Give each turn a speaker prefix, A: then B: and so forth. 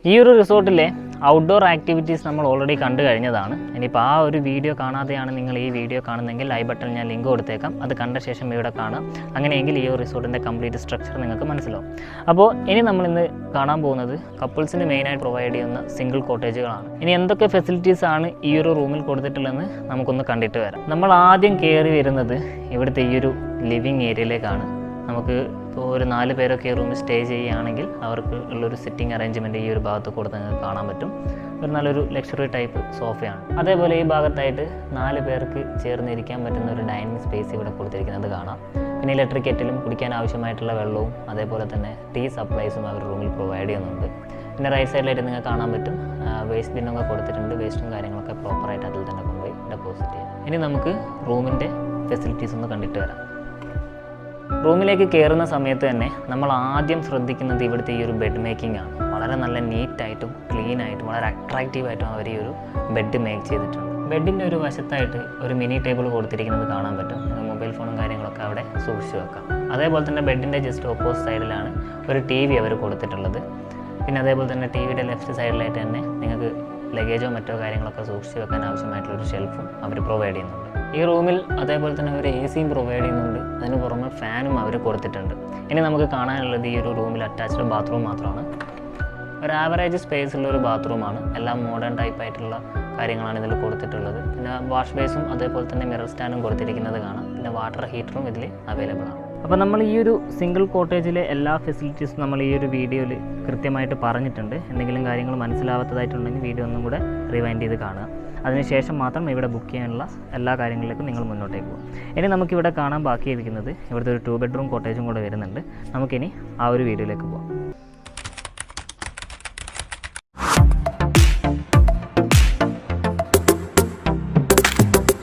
A: ഈ ഒരു റിസോർട്ടിലെ outdoor activities നമ്മൾ ഓൾറെഡി കണ്ടു കഴിഞ്ഞതാണ്. ഇനിയിപ്പോൾ ആ ഒരു വീഡിയോ കാണാതെയാണ് നിങ്ങൾ ഈ വീഡിയോ കാണുന്നതെങ്കിൽ ഐ ബട്ടൺ ഞാൻ ലിങ്ക് കൊടുത്തേക്കാം. അത് കണ്ട ശേഷം ഇവിടെ കാണാം. അങ്ങനെയെങ്കിൽ ഈ ഒരു റിസോർട്ടിൻ്റെ കംപ്ലീറ്റ് സ്ട്രക്ചർ നിങ്ങൾക്ക് മനസ്സിലാവും. അപ്പോൾ ഇനി നമ്മളിന്ന് കാണാൻ പോകുന്നത് കപ്പിൾസിന് മെയിനായിട്ട് പ്രൊവൈഡ് ചെയ്യുന്ന സിംഗിൾ കോട്ടേജുകളാണ്. ഇനി എന്തൊക്കെ ഫെസിലിറ്റീസ് ആണ് ഈ ഒരു റൂമിൽ കൊടുത്തിട്ടുള്ളതെന്ന് നമുക്കൊന്ന് കണ്ടിട്ട് വരാം. നമ്മൾ ആദ്യം കയറി വരുന്നത് ഇവിടുത്തെ ഈ ഒരു ലിവിങ് ഏരിയയിലേക്കാണ്. നമുക്ക് ഇപ്പോൾ ഒരു 4 പേരൊക്കെ ഈ റൂമിൽ സ്റ്റേ ചെയ്യുകയാണെങ്കിൽ അവർക്ക് ഉള്ളൊരു സിറ്റിംഗ് അറേഞ്ച്മെൻറ്റ് ഈ ഒരു ഭാഗത്ത് കൊടുത്ത് നിങ്ങൾക്ക് കാണാൻ പറ്റും. ഒരു നല്ലൊരു ലക്ഷറി ടൈപ്പ് സോഫയാണ്. അതേപോലെ ഈ ഭാഗത്തായിട്ട് 4 പേർക്ക് ചേർന്നിരിക്കാൻ പറ്റുന്ന ഒരു ഡൈനിങ് സ്പേസ് ഇവിടെ കൊടുത്തിരിക്കുന്നത് കാണാം. പിന്നെ ഇലക്ട്രിക് കെറ്റിലും കുടിക്കാൻ ആവശ്യമായിട്ടുള്ള വെള്ളവും അതേപോലെ തന്നെ ടീ സപ്ലൈസും അവർ റൂമിൽ പ്രൊവൈഡ് ചെയ്യുന്നുണ്ട്. പിന്നെ റൈറ്റ് സൈഡിലായിട്ട് നിങ്ങൾക്ക് കാണാൻ പറ്റും വേസ്റ്റ് ബിന്നൊക്കെ കൊടുത്തിട്ടുണ്ട്. വേസ്റ്റും കാര്യങ്ങളൊക്കെ പ്രോപ്പറായിട്ട് അതിൽ തന്നെ കൊണ്ടുപോയി ഡെപ്പോസിറ്റ് ചെയ്യാം. ഇനി നമുക്ക് റൂമിൻ്റെ ഫെസിലിറ്റീസ് ഒന്ന് കണ്ടിട്ട് വരാം. റൂമിലേക്ക് കയറുന്ന സമയത്ത് തന്നെ നമ്മൾ ആദ്യം ശ്രദ്ധിക്കുന്നത് ഇവിടുത്തെ ഈ ഒരു ബെഡ് മേക്കിംഗ് ആണ്. വളരെ നല്ല നീറ്റായിട്ടും ക്ലീനായിട്ടും വളരെ അട്രാക്റ്റീവായിട്ടും അവർ ഈ ഒരു ബെഡ് മേക്ക് ചെയ്തിട്ടുണ്ട്. ബെഡിൻ്റെ ഒരു വശത്തായിട്ട് ഒരു മിനി ടേബിൾ കൊടുത്തിരിക്കുന്നത് കാണാൻ പറ്റും. മൊബൈൽ ഫോണും കാര്യങ്ങളൊക്കെ അവിടെ സൂക്ഷിച്ച് വെക്കാം. അതേപോലെ തന്നെ ബെഡിൻ്റെ ജസ്റ്റ് ഓപ്പോസിറ്റ് സൈഡിലാണ് ഒരു TV അവർ കൊടുത്തിട്ടുള്ളത്. പിന്നെ അതേപോലെ തന്നെ TVയുടെ ലെഫ്റ്റ് സൈഡിലായിട്ട് തന്നെ നിങ്ങൾക്ക് ലഗേജോ മറ്റോ കാര്യങ്ങളൊക്കെ സൂക്ഷിച്ച് വെക്കാൻ ആവശ്യമായിട്ടുള്ളൊരു ഷെൽഫും അവർ പ്രൊവൈഡ് ചെയ്യുന്നുണ്ട്. ഈ റൂമിൽ അതേപോലെ തന്നെ ഒരു AC പ്രൊവൈഡ് ചെയ്യുന്നുണ്ട്. അതിന് പുറമെ ഫാനും അവർ കൊടുത്തിട്ടുണ്ട്. ഇനി നമുക്ക് കാണാനുള്ളത് ഈ ഒരു റൂമിൽ അറ്റാച്ച്ഡ് ബാത്റൂം മാത്രമാണ്. ഒരു ആവറേജ് സ്പേസ് ഉള്ള ഒരു ബാത്റൂമാണ്. എല്ലാം മോഡേൺ ടൈപ്പ് ആയിട്ടുള്ള കാര്യങ്ങളാണ് ഇതിൽ കൊടുത്തിട്ടുള്ളത്. പിന്നെ വാഷ് ബേസും അതേപോലെ തന്നെ മിറർ സ്റ്റാൻഡും കൊടുത്തിരിക്കുന്നത് കാണാം. പിന്നെ വാട്ടർ ഹീറ്ററും ഇതിൽ അവൈലബിൾ ആണ്. അപ്പോൾ നമ്മൾ ഈ ഒരു സിംഗിൾ കോട്ടേജിലെ എല്ലാ ഫെസിലിറ്റീസും നമ്മൾ ഈ ഒരു വീഡിയോയിൽ കൃത്യമായിട്ട് പറഞ്ഞിട്ടുണ്ട്. എന്തെങ്കിലും കാര്യങ്ങൾ മനസ്സിലാവാത്തതായിട്ടുണ്ടെങ്കിൽ വീഡിയോ ഒന്നും കൂടെ റിവൈൻഡ് ചെയ്ത് കാണുക. അതിനുശേഷം മാത്രം ഇവിടെ ബുക്ക് ചെയ്യാനുള്ള എല്ലാ കാര്യങ്ങളിലേക്കും നിങ്ങൾ മുന്നോട്ടേക്ക് പോകും. ഇനി നമുക്കിവിടെ കാണാൻ ബാക്കിയിരിക്കുന്നത് ഇവിടുത്തെ ഒരു 2 ബെഡ്റൂം കോട്ടേജും കൂടെ വരുന്നുണ്ട്. നമുക്കിനി ആ ഒരു വീഡിയോയിലേക്ക് പോകാം.